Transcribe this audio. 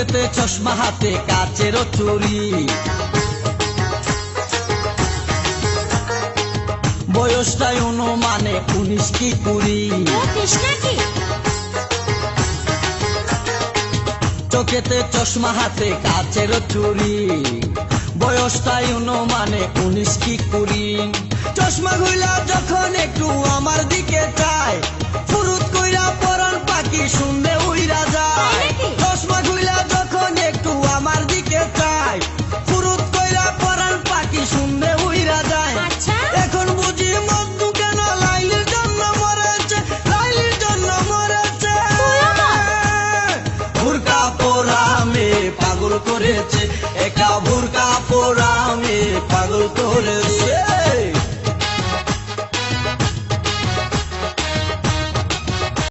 চোখেতে চশমা হাতে কাচের চুরি, বয়সটাই অনুমানে 19 কি 20। চোখেতে চশমা হাতে কাচের চুরি, বয়সটাই অনুমানে 19 কি 20। চশমা খুইলা যখন একটু আমার দিকে চায়, ফুরুত কইরা পরাণ পাখি শুনলে উইরা যায়। চশমা খুইলা যখন একটু আমার দিকে চায়, ফুরুত কইরা পরাণ পাখি শুনলে উইরা যায়। এখন বুঝি মধু কেন লাইলির জন্য মরেছে, লাইলির জন্য মরেছে। বুরকা পরা মেয়ে পাগল করেছে, একা বুরকা পরা মেয়ে পাগল করেছে।